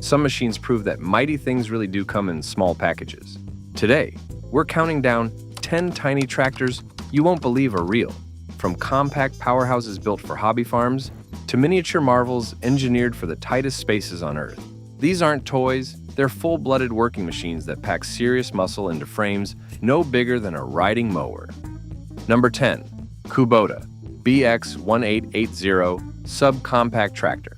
Some machines prove that mighty things really do come in small packages. Today, we're counting down 10 tiny tractors you won't believe are real. From compact powerhouses built for hobby farms to miniature marvels engineered for the tightest spaces on Earth. These aren't toys, they're full-blooded working machines that pack serious muscle into frames no bigger than a riding mower. Number 10. Kubota BX1880 Subcompact Tractor.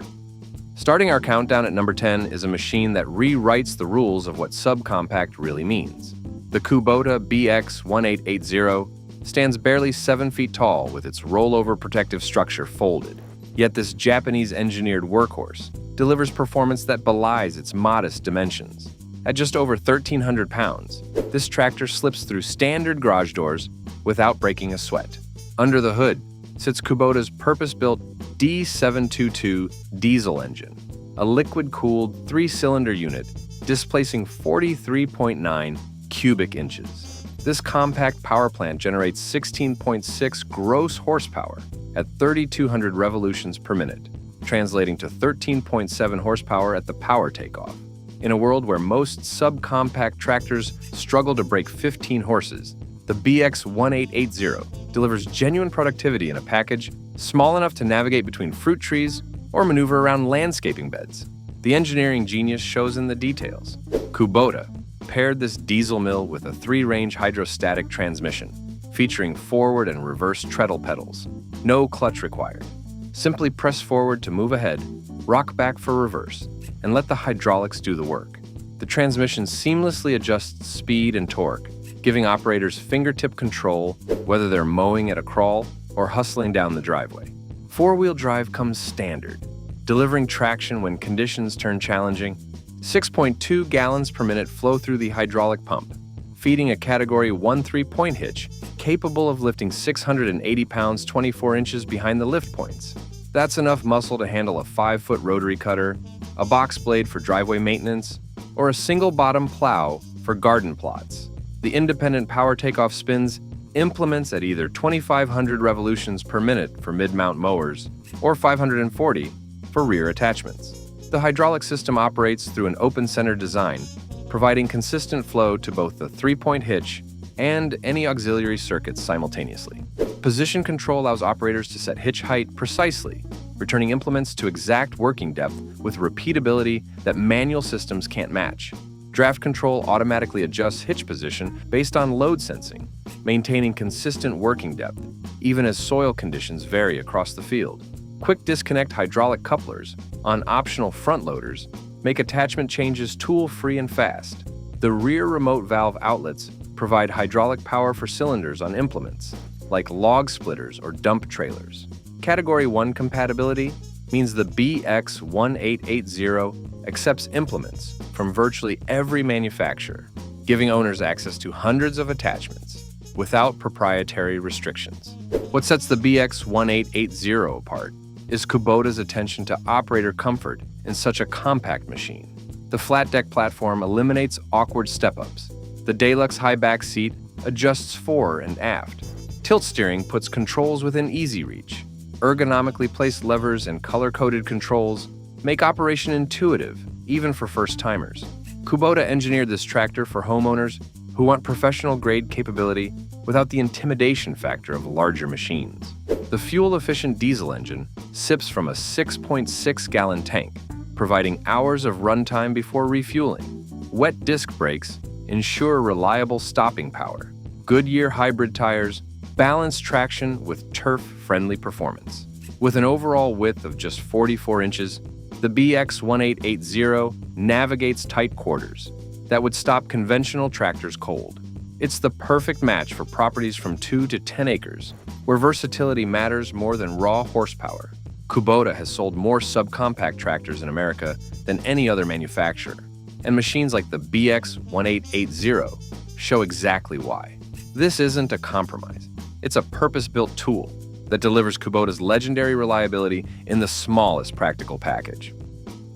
Starting our countdown at number 10 is a machine that rewrites the rules of what subcompact really means. The Kubota BX1880 stands barely 7 feet tall with its rollover protective structure folded. Yet this Japanese-engineered workhorse delivers performance that belies its modest dimensions. At just over 1,300 pounds, this tractor slips through standard garage doors without breaking a sweat. Under the hood sits Kubota's purpose-built D722 diesel engine, a liquid-cooled 3-cylinder unit displacing 43.9 cubic inches. This compact power plant generates 16.6 gross horsepower at 3,200 revolutions per minute, translating to 13.7 horsepower at the power takeoff. In a world where most subcompact tractors struggle to break 15 horses, the BX1880 delivers genuine productivity in a package small enough to navigate between fruit trees or maneuver around landscaping beds. The engineering genius shows in the details. Kubota paired this diesel mill with a 3-range hydrostatic transmission, featuring forward and reverse treadle pedals. No clutch required. Simply press forward to move ahead, rock back for reverse, and let the hydraulics do the work. The transmission seamlessly adjusts speed and torque, giving operators fingertip control whether they're mowing at a crawl or hustling down the driveway. 4-wheel drive comes standard, delivering traction when conditions turn challenging. 6.2 gallons per minute flow through the hydraulic pump, feeding a Category 1 3-point hitch capable of lifting 680 pounds 24 inches behind the lift points. That's enough muscle to handle a 5-foot rotary cutter, a box blade for driveway maintenance, or a single-bottom plow for garden plots. The independent power takeoff spins implements at either 2,500 revolutions per minute for mid-mount mowers or 540 for rear attachments. The hydraulic system operates through an open-center design, providing consistent flow to both the 3-point hitch and any auxiliary circuits simultaneously. Position control allows operators to set hitch height precisely, returning implements to exact working depth with repeatability that manual systems can't match. Draft control automatically adjusts hitch position based on load sensing, maintaining consistent working depth, even as soil conditions vary across the field. Quick disconnect hydraulic couplers on optional front loaders make attachment changes tool-free and fast. The rear remote valve outlets provide hydraulic power for cylinders on implements, like log splitters or dump trailers. Category 1 compatibility means the BX1880 accepts implements from virtually every manufacturer, giving owners access to hundreds of attachments without proprietary restrictions. What sets the BX1880 apart is Kubota's attention to operator comfort in such a compact machine. The flat deck platform eliminates awkward step-ups. The Deluxe high back seat adjusts fore and aft. Tilt steering puts controls within easy reach. Ergonomically placed levers and color-coded controls make operation intuitive, even for first-timers. Kubota engineered this tractor for homeowners who want professional-grade capability without the intimidation factor of larger machines. The fuel-efficient diesel engine sips from a 6.6-gallon tank, providing hours of runtime before refueling. Wet disc brakes ensure reliable stopping power. Goodyear hybrid tires balance traction with turf-friendly performance. With an overall width of just 44 inches, the BX1880 navigates tight quarters that would stop conventional tractors cold. It's the perfect match for properties from 2 to 10 acres, where versatility matters more than raw horsepower. Kubota has sold more subcompact tractors in America than any other manufacturer, and machines like the BX1880 show exactly why. This isn't a compromise. It's a purpose-built tool that delivers Kubota's legendary reliability in the smallest practical package.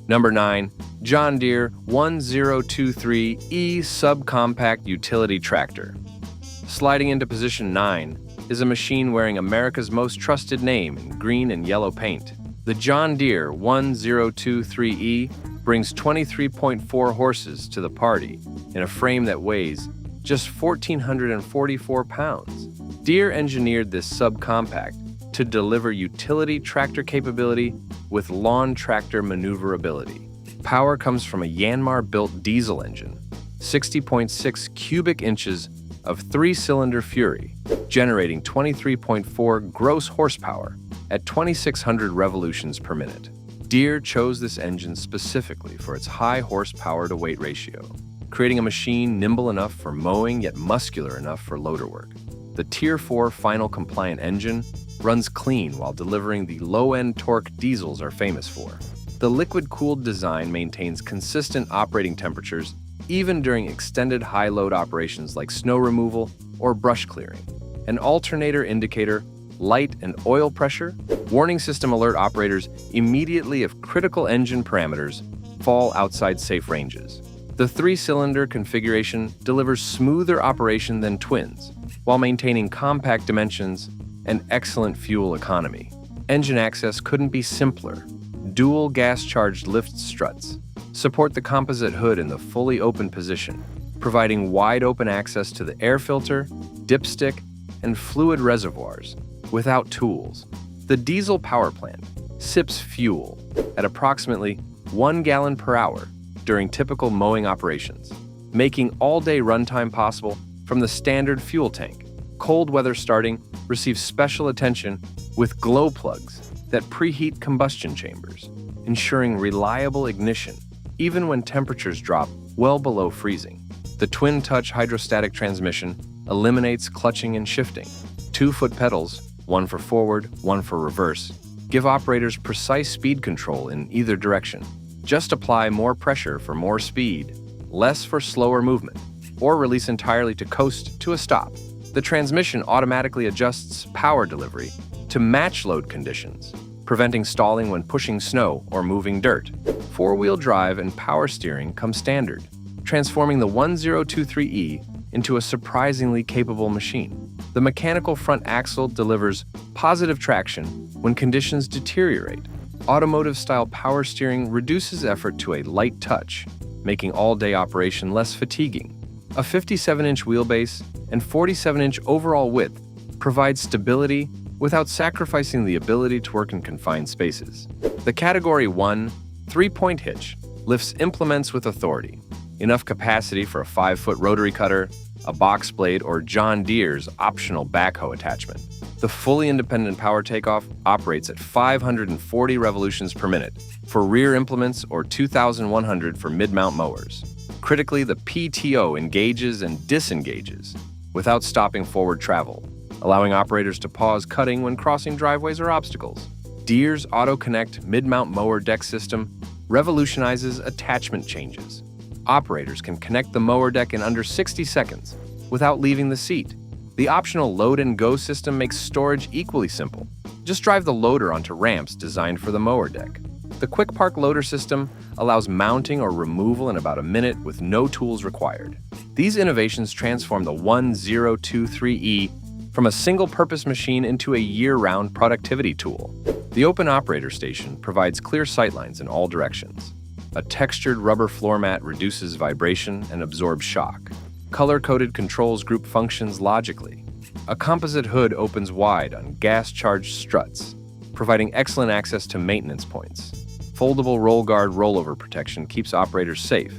Number 9. John Deere 1023E Subcompact Utility Tractor. Sliding into position 9 is a machine wearing America's most trusted name in green and yellow paint. The John Deere 1023E brings 23.4 horses to the party in a frame that weighs just 1,444 pounds. Deere engineered this subcompact to deliver utility tractor capability with lawn tractor maneuverability. Power comes from a Yanmar-built diesel engine, 60.6 cubic inches of three-cylinder Fury, generating 23.4 gross horsepower at 2,600 revolutions per minute. Deere chose this engine specifically for its high horsepower-to-weight ratio, creating a machine nimble enough for mowing yet muscular enough for loader work. The Tier 4 final compliant engine runs clean while delivering the low-end torque diesels are famous for. The liquid-cooled design maintains consistent operating temperatures even during extended high-load operations like snow removal or brush clearing. An alternator indicator, light and oil pressure, warning system alert operators immediately if critical engine parameters fall outside safe ranges. The three-cylinder configuration delivers smoother operation than twins, while maintaining compact dimensions and excellent fuel economy. Engine access couldn't be simpler. Dual gas-charged lift struts support the composite hood in the fully open position, providing wide-open access to the air filter, dipstick, and fluid reservoirs without tools. The diesel power plant sips fuel at approximately 1 gallon per hour during typical mowing operations, making all-day runtime possible from the standard fuel tank. Cold weather starting receives special attention with glow plugs that preheat combustion chambers, ensuring reliable ignition even when temperatures drop well below freezing. The twin-touch hydrostatic transmission eliminates clutching and shifting. 2-foot pedals, one for forward, one for reverse, give operators precise speed control in either direction. Just apply more pressure for more speed, less for slower movement, or release entirely to coast to a stop. The transmission automatically adjusts power delivery to match load conditions, preventing stalling when pushing snow or moving dirt. Four-wheel drive and power steering come standard, transforming the 1023E into a surprisingly capable machine. The mechanical front axle delivers positive traction when conditions deteriorate. Automotive-style power steering reduces effort to a light touch, making all-day operation less fatiguing. A 57-inch wheelbase and 47-inch overall width provide stability without sacrificing the ability to work in confined spaces. The Category 1 3-point hitch lifts implements with authority, enough capacity for a 5-foot rotary cutter, a box blade, or John Deere's optional backhoe attachment. The fully independent power takeoff operates at 540 revolutions per minute for rear implements or 2,100 for mid-mount mowers. Critically, the PTO engages and disengages without stopping forward travel, allowing operators to pause cutting when crossing driveways or obstacles. Deere's Auto-Connect mid-mount mower deck system revolutionizes attachment changes. Operators can connect the mower deck in under 60 seconds without leaving the seat. The optional load and go system makes storage equally simple. Just drive the loader onto ramps designed for the mower deck. The Quick Park Loader system allows mounting or removal in about a minute with no tools required. These innovations transform the 1023E from a single-purpose machine into a year-round productivity tool. The open operator station provides clear sightlines in all directions. A textured rubber floor mat reduces vibration and absorbs shock. Color-coded controls group functions logically. A composite hood opens wide on gas-charged struts, providing excellent access to maintenance points. Foldable roll guard rollover protection keeps operators safe,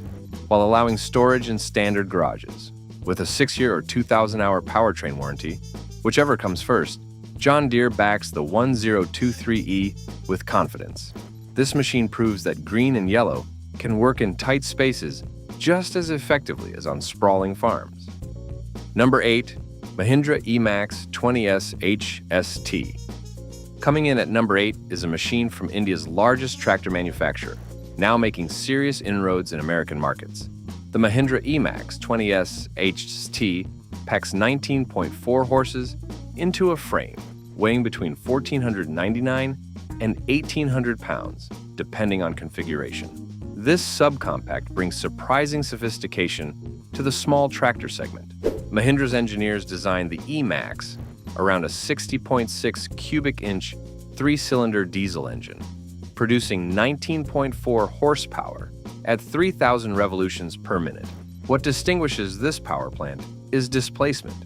while allowing storage in standard garages. With a 6-year or 2,000-hour powertrain warranty, whichever comes first, John Deere backs the 1023E with confidence. This machine proves that green and yellow can work in tight spaces just as effectively as on sprawling farms. Number 8. Mahindra eMax 20S HST. Coming in at number 8 is a machine from India's largest tractor manufacturer, now making serious inroads in American markets. The Mahindra eMax 20S HST packs 19.4 horses into a frame, weighing between 1,499 and 1,800 pounds, depending on configuration. This subcompact brings surprising sophistication to the small tractor segment. Mahindra's engineers designed the eMax around a 60.6 cubic inch three-cylinder diesel engine, producing 19.4 horsepower at 3,000 revolutions per minute. What distinguishes this power plant is displacement.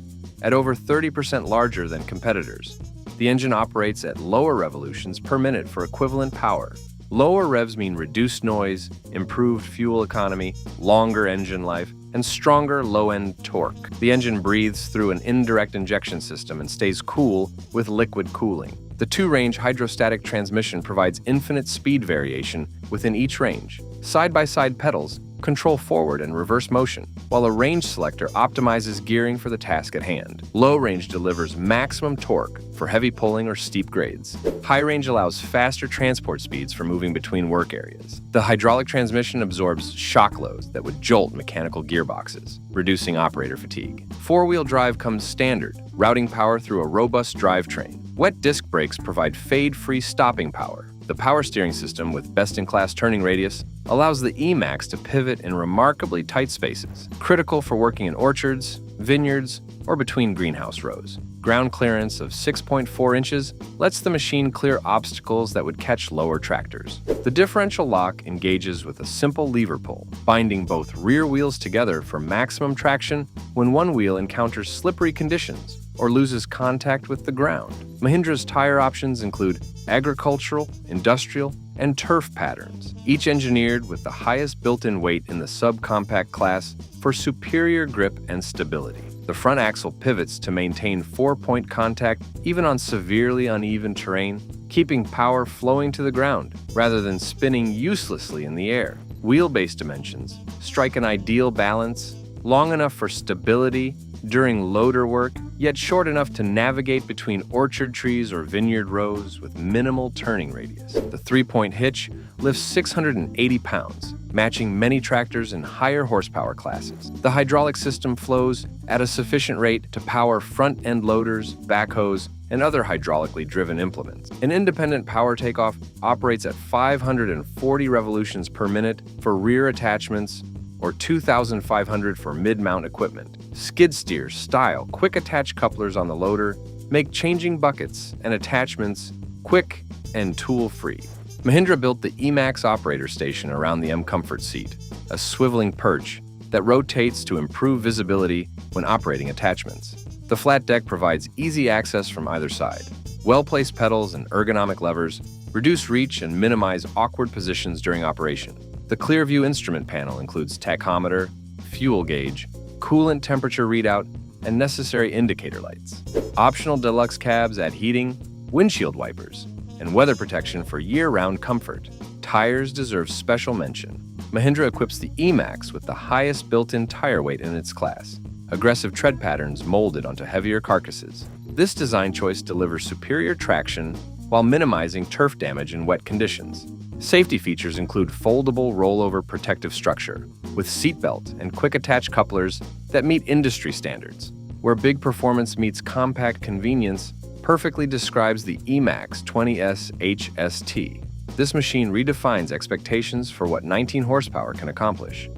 At over 30% larger than competitors, the engine operates at lower revolutions per minute for equivalent power. Lower revs mean reduced noise, improved fuel economy, longer engine life, and stronger low-end torque. The engine breathes through an indirect injection system and stays cool with liquid cooling. The two-range hydrostatic transmission provides infinite speed variation within each range. Side-by-side pedals control forward and reverse motion, while a range selector optimizes gearing for the task at hand. Low range delivers maximum torque for heavy pulling or steep grades. High range allows faster transport speeds for moving between work areas. The hydraulic transmission absorbs shock loads that would jolt mechanical gearboxes, reducing operator fatigue. Four-wheel drive comes standard, routing power through a robust drivetrain. Wet disc brakes provide fade-free stopping power. The power steering system, with best-in-class turning radius, allows the eMax to pivot in remarkably tight spaces, critical for working in orchards, vineyards, or between greenhouse rows. Ground clearance of 6.4 inches lets the machine clear obstacles that would catch lower tractors. The differential lock engages with a simple lever pull, binding both rear wheels together for maximum traction when one wheel encounters slippery conditions or loses contact with the ground. Mahindra's tire options include agricultural, industrial, and turf patterns, each engineered with the highest built-in weight in the subcompact class for superior grip and stability. The front axle pivots to maintain four-point contact even on severely uneven terrain, keeping power flowing to the ground rather than spinning uselessly in the air. Wheelbase dimensions strike an ideal balance, long enough for stability during loader work, yet short enough to navigate between orchard trees or vineyard rows with minimal turning radius. The three-point hitch lifts 680 pounds, matching many tractors in higher horsepower classes. The hydraulic system flows at a sufficient rate to power front-end loaders, backhoes, and other hydraulically driven implements. An independent power takeoff operates at 540 revolutions per minute for rear attachments or 2,500 for mid-mount equipment. Skid steer style quick attach couplers on the loader make changing buckets and attachments quick and tool-free. Mahindra built the eMax operator station around the M-Comfort seat, a swiveling perch that rotates to improve visibility when operating attachments. The flat deck provides easy access from either side. Well-placed pedals and ergonomic levers reduce reach and minimize awkward positions during operation. The Clearview instrument panel includes tachometer, fuel gauge, coolant temperature readout, and necessary indicator lights. Optional deluxe cabs add heating, windshield wipers, and weather protection for year-round comfort. Tires deserve special mention. Mahindra equips the eMax with the highest built-in tire weight in its class, aggressive tread patterns molded onto heavier carcasses. This design choice delivers superior traction while minimizing turf damage in wet conditions. Safety features include foldable rollover protective structure with seatbelt and quick-attach couplers that meet industry standards. Where big performance meets compact convenience perfectly describes the eMax 20S HST. This machine redefines expectations for what 19 horsepower can accomplish.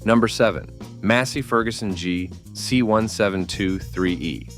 Number 7. Massey Ferguson G C1723E.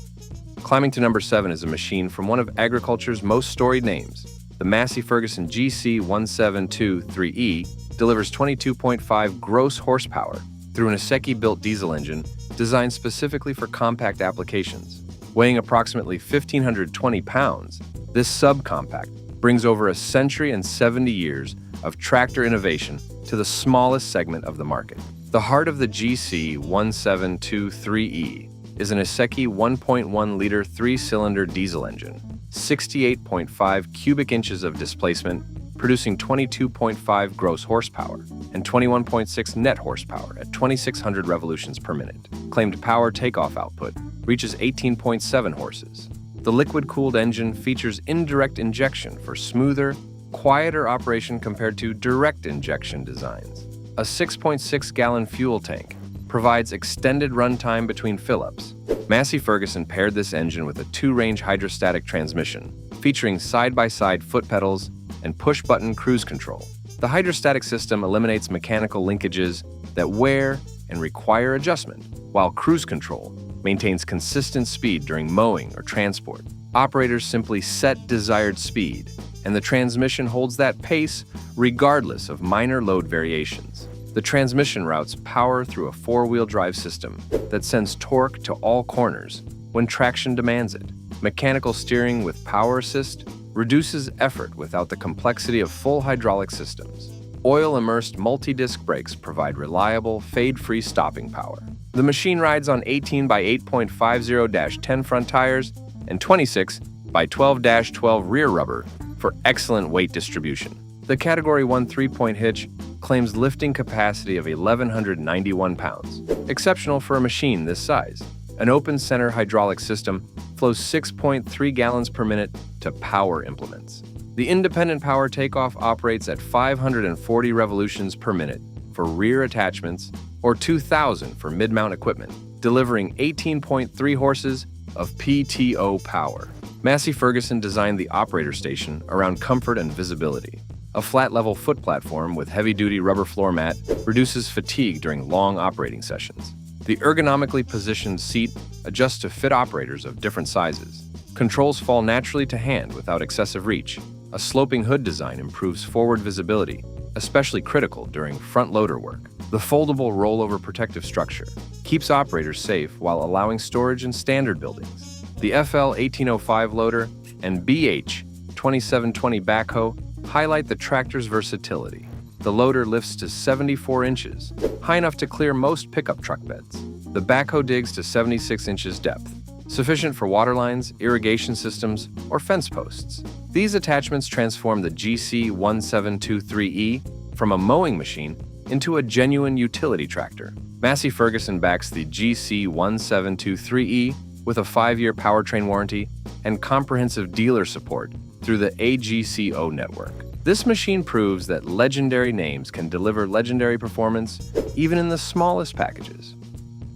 Climbing to number 7 is a machine from one of agriculture's most storied names. The Massey Ferguson GC1723E delivers 22.5 gross horsepower through an Iseki-built diesel engine designed specifically for compact applications. Weighing approximately 1,520 pounds, this subcompact brings over a century and 70 years of tractor innovation to the smallest segment of the market. The heart of the GC1723E is an Iseki 1.1-liter 3-cylinder diesel engine, 68.5 cubic inches of displacement, producing 22.5 gross horsepower and 21.6 net horsepower at 2,600 revolutions per minute. Claimed power takeoff output reaches 18.7 horses. The liquid-cooled engine features indirect injection for smoother, quieter operation compared to direct injection designs. A 6.6-gallon fuel tank provides extended runtime between fill-ups. Massey Ferguson paired this engine with a 2-range hydrostatic transmission, featuring side-by-side foot pedals and push-button cruise control. The hydrostatic system eliminates mechanical linkages that wear and require adjustment, while cruise control maintains consistent speed during mowing or transport. Operators simply set desired speed, and the transmission holds that pace regardless of minor load variations. The transmission routes power through a four-wheel drive system that sends torque to all corners when traction demands it. Mechanical steering with power assist reduces effort without the complexity of full hydraulic systems. Oil-immersed multi-disc brakes provide reliable, fade-free stopping power. The machine rides on 18 by 8.50-10 front tires and 26 by 12-12 rear rubber for excellent weight distribution. The Category 1 3-point hitch claims lifting capacity of 1,191 pounds, exceptional for a machine this size. An open-center hydraulic system flows 6.3 gallons per minute to power implements. The independent power takeoff operates at 540 revolutions per minute for rear attachments or 2,000 for mid-mount equipment, delivering 18.3 horses of PTO power. Massey Ferguson designed the operator station around comfort and visibility. A flat-level foot platform with heavy-duty rubber floor mat reduces fatigue during long operating sessions. The ergonomically positioned seat adjusts to fit operators of different sizes. Controls fall naturally to hand without excessive reach. A sloping hood design improves forward visibility, especially critical during front loader work. The foldable rollover protective structure keeps operators safe while allowing storage in standard buildings. The FL 1805 loader and BH 2720 backhoe highlight the tractor's versatility. The loader lifts to 74 inches, high enough to clear most pickup truck beds. The backhoe digs to 76 inches depth, sufficient for water lines, irrigation systems, or fence posts. These attachments transform the GC1723E from a mowing machine into a genuine utility tractor. Massey Ferguson backs the GC1723E with a 5-year powertrain warranty and comprehensive dealer support through the AGCO network. This machine proves that legendary names can deliver legendary performance even in the smallest packages.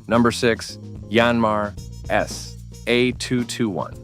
Number 6. Yanmar SA221.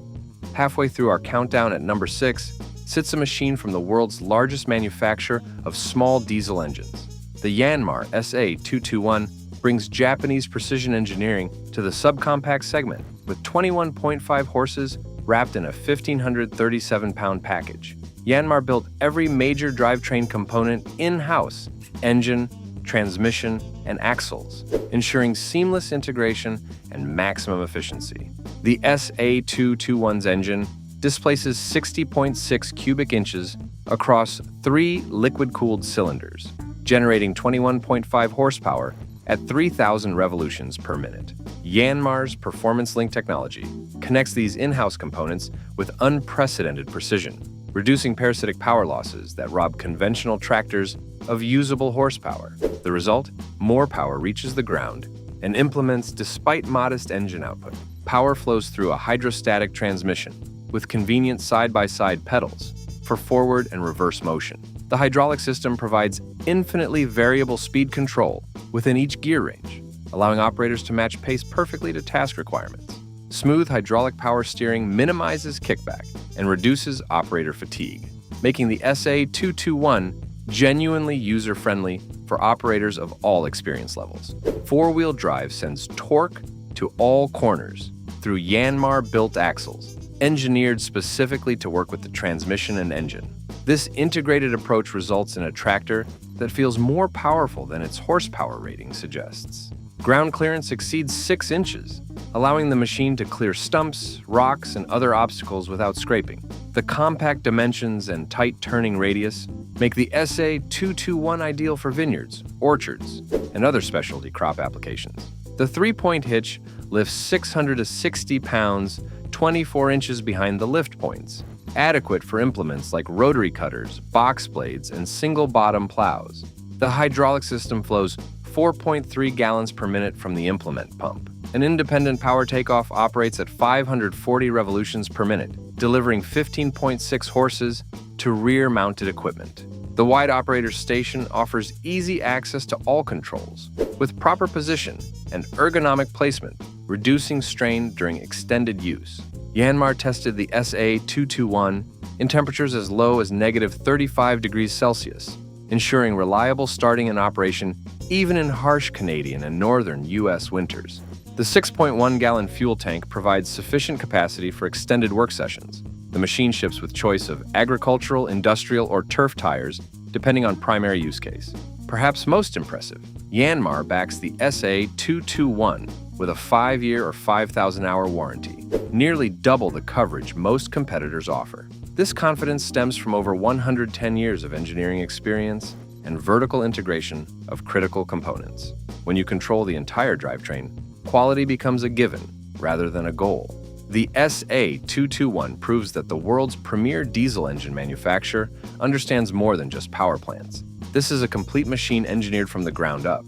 Halfway through our countdown at number 6 sits a machine from the world's largest manufacturer of small diesel engines. The Yanmar SA221 brings Japanese precision engineering to the subcompact segment with 21.5 horses wrapped in a 1,537-pound package. Yanmar built every major drivetrain component in-house: engine, transmission, and axles, ensuring seamless integration and maximum efficiency. The SA221's engine displaces 60.6 cubic inches across 3 liquid-cooled cylinders, generating 21.5 horsepower at 3,000 revolutions per minute. Yanmar's performance-linked technology connects these in-house components with unprecedented precision, reducing parasitic power losses that rob conventional tractors of usable horsepower. The result? More power reaches the ground and implements despite modest engine output. Power flows through a hydrostatic transmission with convenient side-by-side pedals for forward and reverse motion. The hydraulic system provides infinitely variable speed control within each gear range, allowing operators to match pace perfectly to task requirements. Smooth hydraulic power steering minimizes kickback and reduces operator fatigue, making the SA221 genuinely user-friendly for operators of all experience levels. Four-wheel drive sends torque to all corners through Yanmar-built axles, engineered specifically to work with the transmission and engine. This integrated approach results in a tractor that feels more powerful than its horsepower rating suggests. Ground clearance exceeds 6 inches, allowing the machine to clear stumps, rocks, and other obstacles without scraping. The compact dimensions and tight turning radius make the SA221 ideal for vineyards, orchards, and other specialty crop applications. The 3-point hitch lifts 660 pounds, 24 inches behind the lift points, adequate for implements like rotary cutters, box blades, and single-bottom plows. The hydraulic system flows 4.3 gallons per minute from the implement pump. An independent power takeoff operates at 540 revolutions per minute, delivering 15.6 horses to rear-mounted equipment. The wide operator station offers easy access to all controls, with proper position and ergonomic placement, reducing strain during extended use. Yanmar tested the SA221 in temperatures as low as -35 degrees Celsius, ensuring reliable starting and operation even in harsh Canadian and northern U.S. winters. The 6.1-gallon fuel tank provides sufficient capacity for extended work sessions. The machine ships with choice of agricultural, industrial, or turf tires, depending on primary use case. Perhaps most impressive, Yanmar backs the SA221 with a 5-year or 5,000-hour warranty, nearly double the coverage most competitors offer. This confidence stems from over 110 years of engineering experience and vertical integration of critical components. When you control the entire drivetrain, quality becomes a given rather than a goal. The SA221 proves that the world's premier diesel engine manufacturer understands more than just power plants. This is a complete machine engineered from the ground up.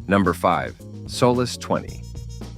Number 5. Solis 20.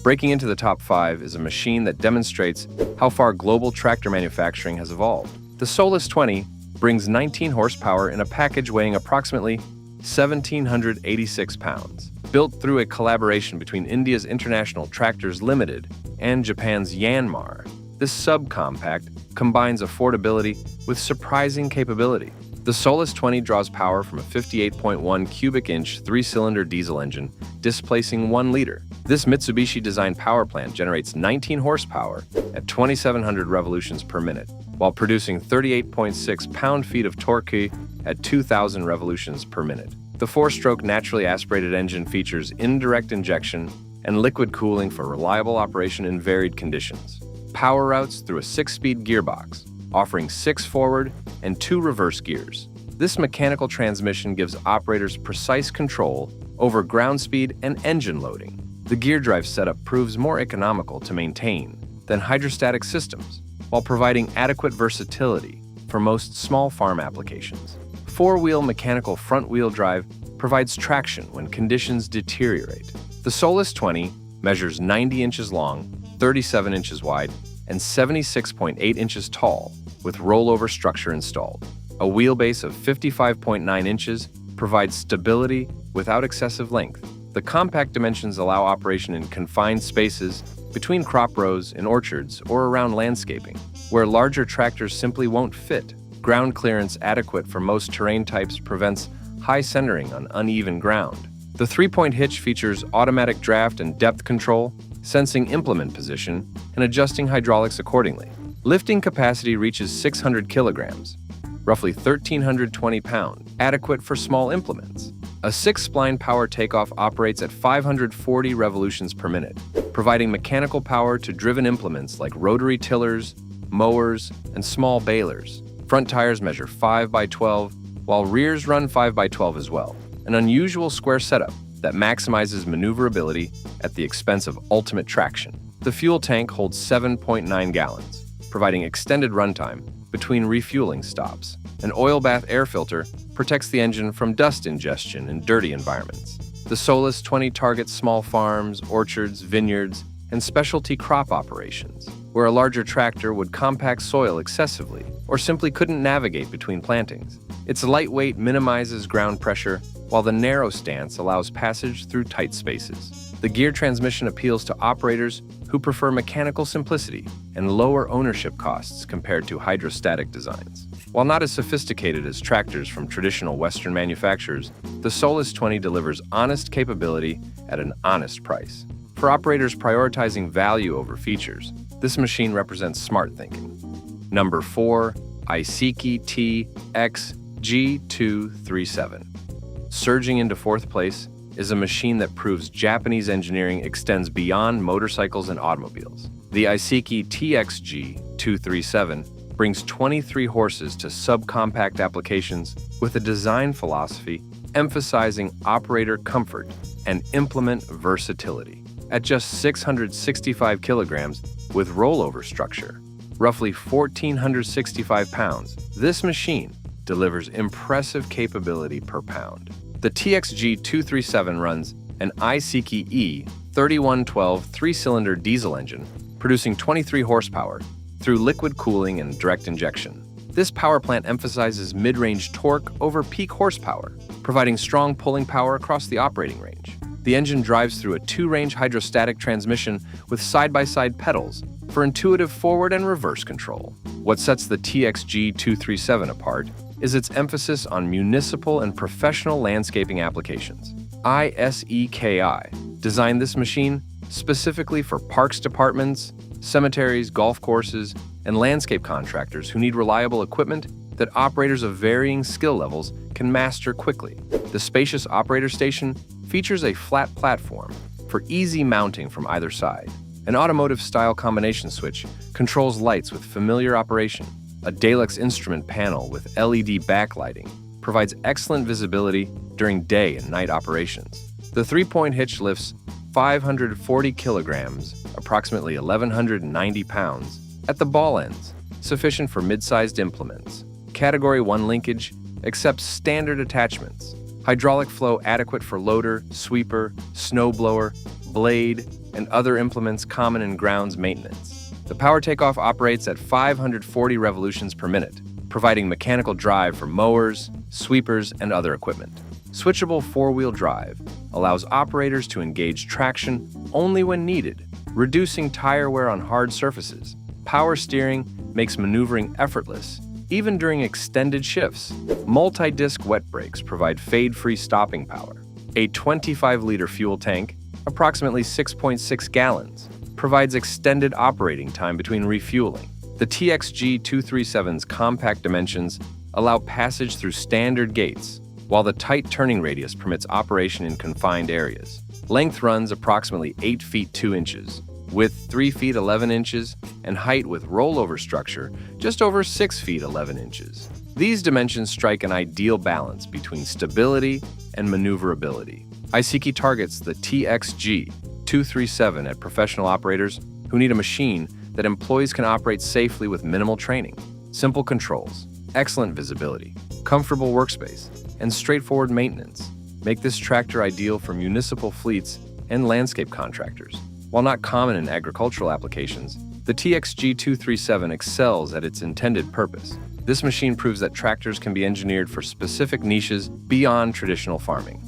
Breaking into the top 5 is a machine that demonstrates how far global tractor manufacturing has evolved. The Solis 20 brings 19 horsepower in a package weighing approximately 1,786 pounds. Built through a collaboration between India's International Tractors Limited and Japan's Yanmar, this subcompact combines affordability with surprising capability. The Solis 20 draws power from a 58.1 cubic inch 3-cylinder diesel engine, displacing 1 liter. This Mitsubishi-designed power plant generates 19 horsepower at 2,700 revolutions per minute, while producing 38.6 pound-feet of torque at 2,000 revolutions per minute. The 4-stroke naturally aspirated engine features indirect injection and liquid cooling for reliable operation in varied conditions. Power routes through a 6-speed gearbox, offering 6 forward and 2 reverse gears. This mechanical transmission gives operators precise control over ground speed and engine loading. The gear drive setup proves more economical to maintain than hydrostatic systems, while providing adequate versatility for most small farm applications. 4-wheel mechanical front-wheel drive provides traction when conditions deteriorate. The Solis 20 measures 90 inches long, 37 inches wide, and 76.8 inches tall, with rollover structure installed. A wheelbase of 55.9 inches provides stability without excessive length. The compact dimensions allow operation in confined spaces, between crop rows, in orchards, or around landscaping, where larger tractors simply won't fit. Ground clearance adequate for most terrain types prevents high centering on uneven ground. The 3-point hitch features automatic draft and depth control, sensing implement position, and adjusting hydraulics accordingly. Lifting capacity reaches 600 kilograms, roughly 1,320 pounds, adequate for small implements. A 6-spline power takeoff operates at 540 revolutions per minute, providing mechanical power to driven implements like rotary tillers, mowers, and small balers. Front tires measure 5 by 12, while rears run 5 by 12 as well, an unusual square setup that maximizes maneuverability at the expense of ultimate traction. The fuel tank holds 7.9 gallons, providing extended runtime between refueling stops. An oil bath air filter protects the engine from dust ingestion in dirty environments. The Solis 20 targets small farms, orchards, vineyards, and specialty crop operations, where a larger tractor would compact soil excessively or simply couldn't navigate between plantings. Its lightweight minimizes ground pressure, while the narrow stance allows passage through tight spaces. The gear transmission appeals to operators who prefer mechanical simplicity and lower ownership costs compared to hydrostatic designs. While not as sophisticated as tractors from traditional Western manufacturers, the Solis 20 delivers honest capability at an honest price. For operators prioritizing value over features, this machine represents smart thinking. Number 4. Iseki TXG237. Surging into 4th place is a machine that proves Japanese engineering extends beyond motorcycles and automobiles. The Iseki TXG237 brings 23 horses to subcompact applications with a design philosophy emphasizing operator comfort and implement versatility. At just 665 kilograms with rollover structure, roughly 1,465 pounds, this machine delivers impressive capability per pound. The TXG237 runs an Iseki E3112 3-cylinder diesel engine, producing 23 horsepower through liquid cooling and direct injection. This power plant emphasizes mid-range torque over peak horsepower, providing strong pulling power across the operating range. The engine drives through a 2-range hydrostatic transmission with side-by-side pedals for intuitive forward and reverse control. What sets the TXG237 apart is its emphasis on municipal and professional landscaping applications. Iseki designed this machine specifically for parks departments, cemeteries, golf courses, and landscape contractors who need reliable equipment that operators of varying skill levels can master quickly. The spacious operator station features a flat platform for easy mounting from either side. An automotive-style combination switch controls lights with familiar operation. A Dalux instrument panel with LED backlighting provides excellent visibility during day and night operations. The three-point hitch lifts 540 kilograms, approximately 1,190 pounds, at the ball ends, sufficient for mid-sized implements. Category 1 linkage accepts standard attachments. Hydraulic flow adequate for loader, sweeper, snowblower, blade, and other implements common in grounds maintenance. The power takeoff operates at 540 revolutions per minute, providing mechanical drive for mowers, sweepers, and other equipment. Switchable four-wheel drive allows operators to engage traction only when needed, reducing tire wear on hard surfaces. Power steering makes maneuvering effortless, even during extended shifts. Multi-disc wet brakes provide fade-free stopping power. A 25-liter fuel tank, approximately 6.6 gallons, provides extended operating time between refueling. The TXG237's compact dimensions allow passage through standard gates, while the tight turning radius permits operation in confined areas. Length runs approximately 8 feet 2 inches, width 3 feet 11 inches, and height with rollover structure just over 6 feet 11 inches. These dimensions strike an ideal balance between stability and maneuverability. Iseki targets the TXG237 at professional operators who need a machine that employees can operate safely with minimal training. Simple controls, excellent visibility, comfortable workspace, and straightforward maintenance make this tractor ideal for municipal fleets and landscape contractors. While not common in agricultural applications, the TXG237 excels at its intended purpose. This machine proves that tractors can be engineered for specific niches beyond traditional farming.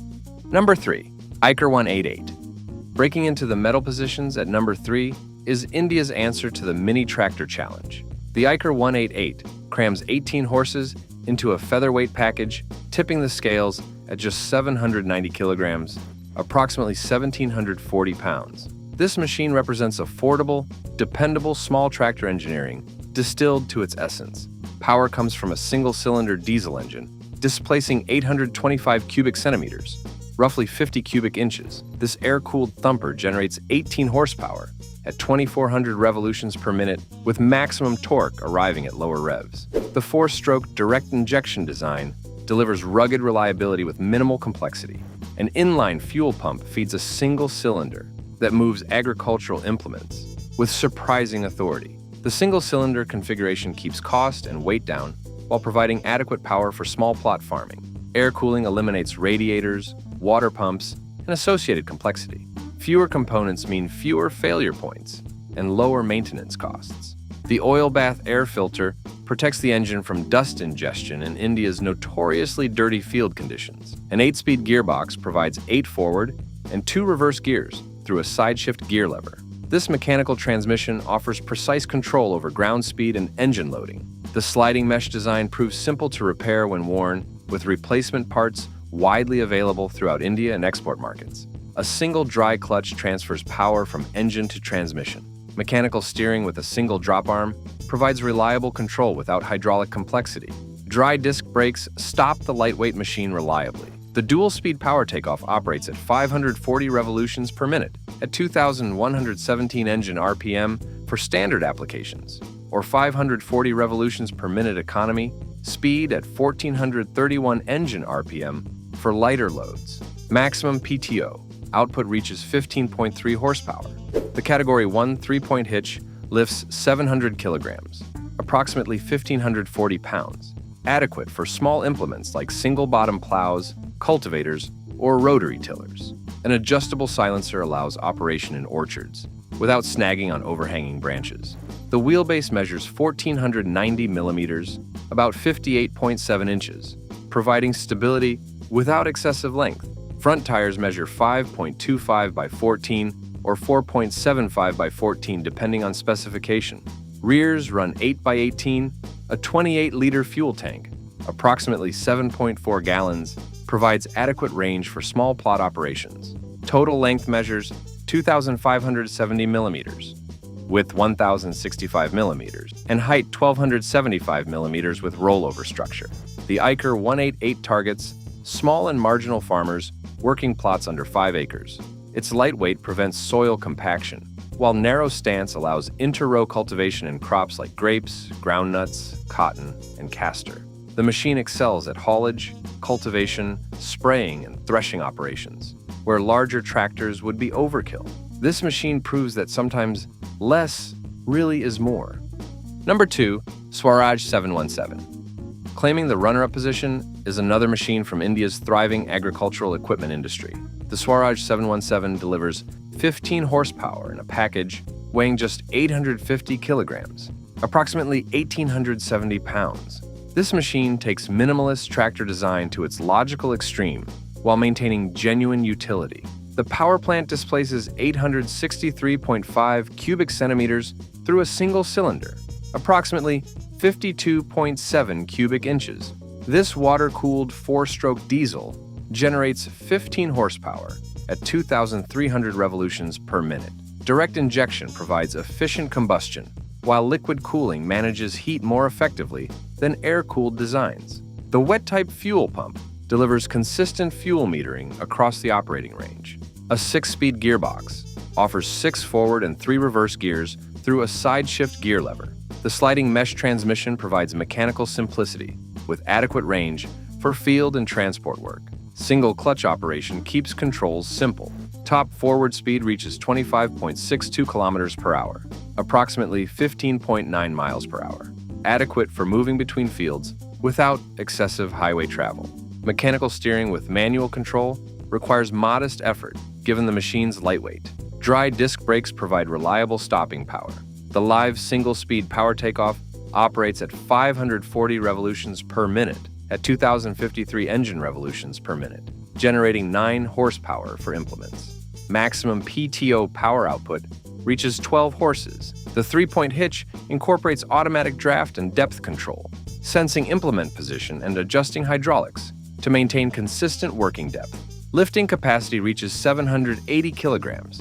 Number 3. Eicher 188. Breaking into the metal positions at number 3 is India's answer to the mini tractor challenge. The Eicher 188 crams 18 horses into a featherweight package, tipping the scales at just 790 kilograms, approximately 1,740 pounds. This machine represents affordable, dependable small tractor engineering distilled to its essence. Power comes from a single-cylinder diesel engine, displacing 825 cubic centimeters, roughly 50 cubic inches. This air-cooled thumper generates 18 horsepower at 2,400 revolutions per minute, with maximum torque arriving at lower revs. The 4-stroke direct injection design delivers rugged reliability with minimal complexity. An inline fuel pump feeds a single cylinder that moves agricultural implements with surprising authority. The single-cylinder configuration keeps cost and weight down while providing adequate power for small plot farming. Air cooling eliminates radiators, water pumps, and associated complexity. Fewer components mean fewer failure points and lower maintenance costs. The oil bath air filter protects the engine from dust ingestion in India's notoriously dirty field conditions. An 8-speed gearbox provides 8 forward and 2 reverse gears through a side-shift gear lever. This mechanical transmission offers precise control over ground speed and engine loading. The sliding mesh design proves simple to repair when worn, with replacement parts widely available throughout India and export markets. A single dry clutch transfers power from engine to transmission. Mechanical steering with a single drop arm provides reliable control without hydraulic complexity. Dry disc brakes stop the lightweight machine reliably. The dual-speed power takeoff operates at 540 revolutions per minute at 2,117 engine RPM for standard applications, or 540 revolutions per minute economy, speed at 1,431 engine RPM for lighter loads. Maximum PTO output reaches 15.3 horsepower. The Category 1 3-point hitch lifts 700 kilograms, approximately 1,540 pounds, adequate for small implements like single-bottom plows, cultivators, or rotary tillers. An adjustable silencer allows operation in orchards without snagging on overhanging branches. The wheelbase measures 1,490 millimeters, about 58.7 inches, providing stability without excessive length. Front tires measure 5.25 by 14 or 4.75 by 14 depending on specification. Rears run 8 by 18. A 28-liter fuel tank, approximately 7.4 gallons, provides adequate range for small plot operations. Total length measures 2,570 millimeters. width 1,065 millimeters, and height 1,275 millimeters with rollover structure. The Eicher 188 targets small and marginal farmers working plots under 5 acres. Its lightweight prevents soil compaction, while narrow stance allows inter-row cultivation in crops like grapes, groundnuts, cotton, and castor. The machine excels at haulage, cultivation, spraying, and threshing operations, where larger tractors would be overkill. This machine proves that sometimes less really is more. Number 2, Swaraj 717. Claiming the runner-up position is another machine from India's thriving agricultural equipment industry. The Swaraj 717 delivers 15 horsepower in a package weighing just 850 kilograms, approximately 1,870 pounds. This machine takes minimalist tractor design to its logical extreme while maintaining genuine utility. The power plant displaces 863.5 cubic centimeters through a single cylinder, approximately 52.7 cubic inches. This water-cooled 4-stroke diesel generates 15 horsepower at 2,300 revolutions per minute. Direct injection provides efficient combustion, while liquid cooling manages heat more effectively than air-cooled designs. The wet-type fuel pump delivers consistent fuel metering across the operating range. A 6-speed gearbox offers 6 forward and 3 reverse gears through a side-shift gear lever. The sliding mesh transmission provides mechanical simplicity with adequate range for field and transport work. Single clutch operation keeps controls simple. Top forward speed reaches 25.62 kilometers per hour, approximately 15.9 miles per hour, adequate for moving between fields without excessive highway travel. Mechanical steering with manual control requires modest effort given the machine's lightweight. Dry disc brakes provide reliable stopping power. The live single-speed power takeoff operates at 540 revolutions per minute at 2,053 engine revolutions per minute, generating 9 horsepower for implements. Maximum PTO power output reaches 12 horses. The 3-point hitch incorporates automatic draft and depth control, sensing implement position and adjusting hydraulics to maintain consistent working depth. Lifting capacity reaches 780 kilograms,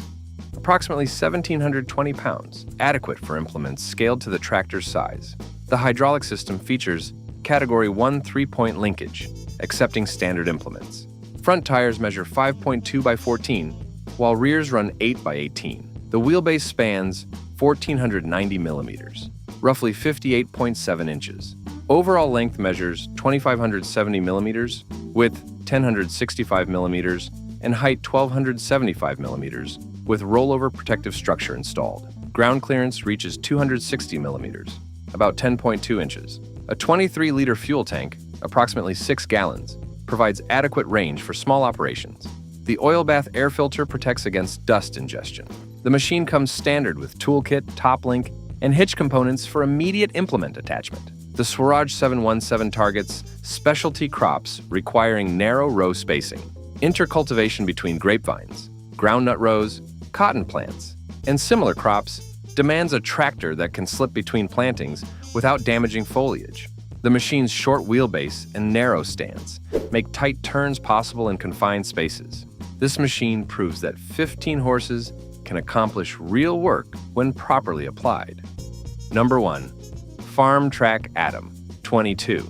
approximately 1,720 pounds, adequate for implements scaled to the tractor's size. The hydraulic system features Category 1 3-point linkage, accepting standard implements. Front tires measure 5.2 by 14, while rears run 8 by 18. The wheelbase spans 1,490 millimeters, roughly 58.7 inches. Overall length measures 2,570 millimeters, width 1,065 millimeters, and height 1,275 millimeters, with rollover protective structure installed. Ground clearance reaches 260 millimeters, about 10.2 inches. A 23-liter fuel tank, approximately 6 gallons, provides adequate range for small operations. The oil bath air filter protects against dust ingestion. The machine comes standard with toolkit, top link, and hitch components for immediate implement attachment. The Swaraj 717 targets specialty crops requiring narrow row spacing, intercultivation between grapevines, groundnut rows, cotton plants, and similar crops demands a tractor that can slip between plantings without damaging foliage. The machine's short wheelbase and narrow stance make tight turns possible in confined spaces. This machine proves that 15 horses can accomplish real work when properly applied. Number 1. Farmtrac Atom 22.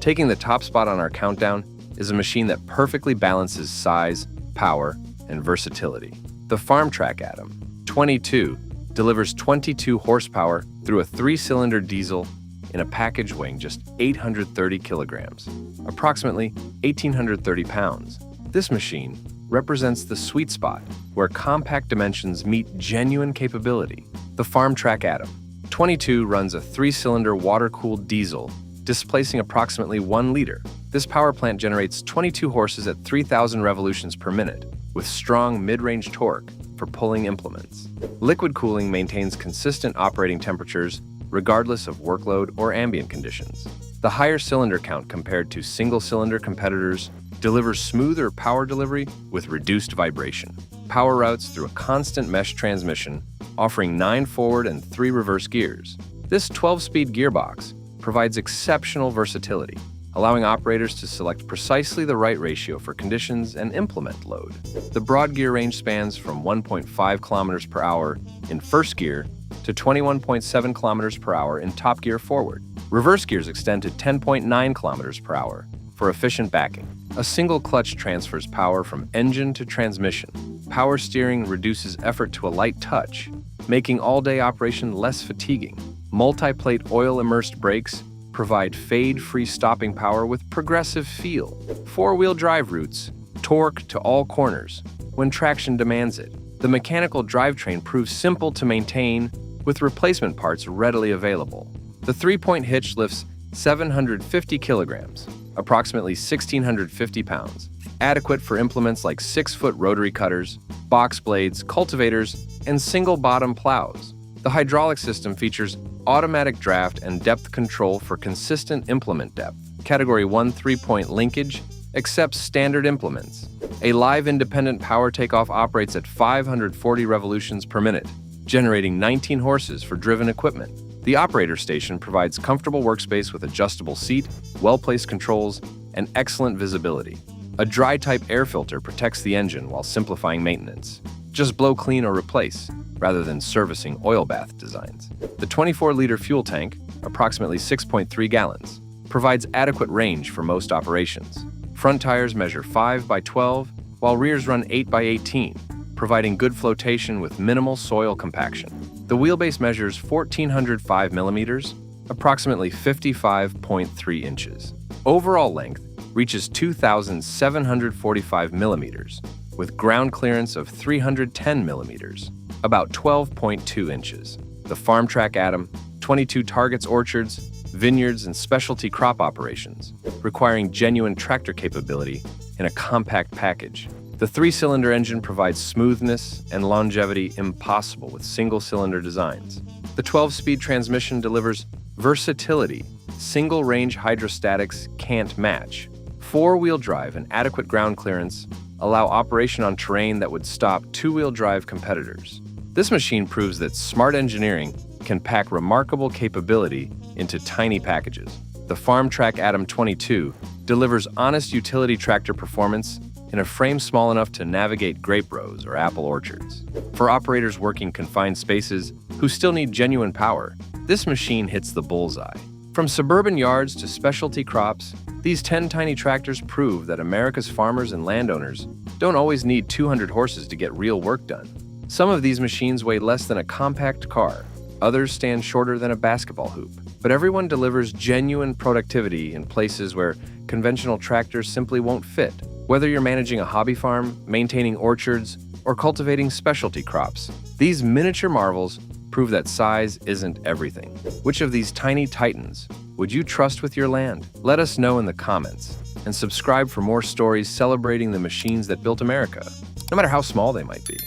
Taking the top spot on our countdown is a machine that perfectly balances size, power, and versatility. The Farmtrac Atom 22 delivers 22 horsepower through a 3-cylinder diesel in a package weighing just 830 kilograms, approximately 1,830 pounds. This machine represents the sweet spot where compact dimensions meet genuine capability. The Farmtrac Atom 22 runs a 3-cylinder water-cooled diesel, displacing approximately 1 liter. This power plant generates 22 horses at 3,000 revolutions per minute, with strong mid-range torque for pulling implements. Liquid cooling maintains consistent operating temperatures regardless of workload or ambient conditions. The higher cylinder count compared to single-cylinder competitors delivers smoother power delivery with reduced vibration. Power routes through a constant mesh transmission, offering 9 forward and 3 reverse gears. This 12-speed gearbox provides exceptional versatility, allowing operators to select precisely the right ratio for conditions and implement load. The broad gear range spans from 1.5 kilometers per hour in first gear to 21.7 kilometers per hour in top gear forward. Reverse gears extend to 10.9 kilometers per hour for efficient backing. A single clutch transfers power from engine to transmission. Power steering reduces effort to a light touch, making all-day operation less fatiguing. Multi-plate oil-immersed brakes provide fade-free stopping power with progressive feel. Four-wheel drive routes, torque to all corners when traction demands it. The mechanical drivetrain proves simple to maintain with replacement parts readily available. The three-point hitch lifts 750 kilograms, approximately 1,650 pounds, adequate for implements like 6-foot rotary cutters, box blades, cultivators, and single-bottom plows. The hydraulic system features automatic draft and depth control for consistent implement depth. Category 1 3-point linkage accepts standard implements. A live independent power takeoff operates at 540 revolutions per minute, generating 19 horses for driven equipment. The operator station provides comfortable workspace with adjustable seat, well-placed controls, and excellent visibility. A dry-type air filter protects the engine while simplifying maintenance. Just blow clean or replace, rather than servicing oil bath designs. The 24-liter fuel tank, approximately 6.3 gallons, provides adequate range for most operations. Front tires measure 5 by 12, while rears run 8 by 18, providing good flotation with minimal soil compaction. The wheelbase measures 1,405 millimeters, approximately 55.3 inches. Overall length reaches 2,745 millimeters, with ground clearance of 310 millimeters, about 12.2 inches. The Farmtrac Atom 22 targets orchards, vineyards, and specialty crop operations, requiring genuine tractor capability in a compact package. The 3-cylinder engine provides smoothness and longevity impossible with single-cylinder designs. The 12-speed transmission delivers versatility single-range hydrostatics can't match. 4-wheel drive and adequate ground clearance allow operation on terrain that would stop 2-wheel drive competitors. This machine proves that smart engineering can pack remarkable capability into tiny packages. The Farmtrac Atom 22 delivers honest utility tractor performance in a frame small enough to navigate grape rows or apple orchards. For operators working confined spaces who still need genuine power, this machine hits the bullseye. From suburban yards to specialty crops, these 10 tiny tractors prove that America's farmers and landowners don't always need 200 horses to get real work done. Some of these machines weigh less than a compact car, others stand shorter than a basketball hoop, but everyone delivers genuine productivity in places where conventional tractors simply won't fit. Whether you're managing a hobby farm, maintaining orchards, or cultivating specialty crops, these miniature marvels prove that size isn't everything. Which of these tiny titans would you trust with your land? Let us know in the comments, and subscribe for more stories celebrating the machines that built America, no matter how small they might be.